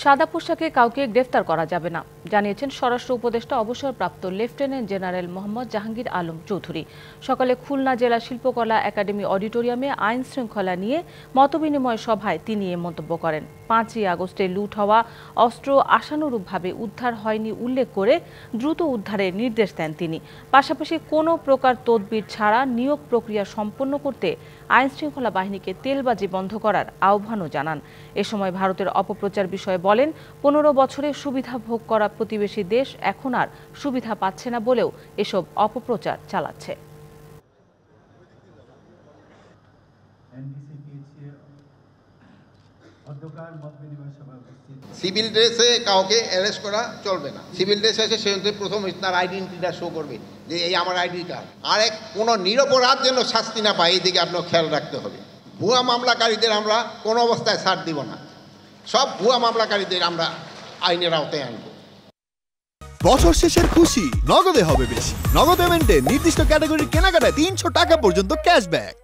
সাদা পোশাকে কাউকে গ্রেফতার করা যাবে না জানিয়েছেন স্বরাষ্ট্র উপদেষ্টা অবসরপ্রাপ্ত লেফটেন্যান্ট জেনারেল মোহাম্মদ জাহাঙ্গীর আলম চৌধুরী। সকালে খুলনা জেলা শিল্পকলা একাডেমি অডিটোরিয়ামে আইন শৃঙ্খলা নিয়ে মতবিনিময় সভায় তিনি এ মন্তব্য করেন। 5ই আগস্টে লুট হওয়া অস্ত্র আশানুরূপভাবে উদ্ধার হয়নি উল্লেখ করে দ্রুত উদ্ধারের নির্দেশ দেন তিনি। পাশাপাশি কোনো প্রকার তদবির ছাড়া নিয়োগ প্রক্রিয়া সম্পন্ন করতে আইন শৃঙ্খলা বাহিনীকে তেলবাজি বন্ধ করার আহ্বানও জানান। এ সময় ভারতের অপপ্রচার বিষয়ে বলেন, 15 বছরের সুবিধা ভোগ করা প্রতিবেশী দেশ এখন আর সুবিধা পাচ্ছে না বলেও এসব অপপ্রচার চালাচ্ছে। সিভিল ড্রেসে কাউকে অ্যারেস্ট করা চলবে না। সিভিল ড্রেসে এসে সে প্রথম তার আইডেন্টিটিটা শো করবে যে এই আমার আইডি কার্ড। আর কোনো নিরপরাধ যেন শাস্তি না পায়, এই দিকে আপনার খেয়াল রাখতে হবে। ভুয়া মামলাকারীদের আমরা কোনো অবস্থায় ছাড় দিব না। সব ভুয়া মামলাকারীদের আমরা আইনের আওতায় আনব। বছর শেষের খুশি নগদে হবে বেশি। নগদ পেমেন্টে নির্দিষ্ট ক্যাটাগরির কেনাকাটায় 300 টাকা পর্যন্ত ক্যাশব্যাক।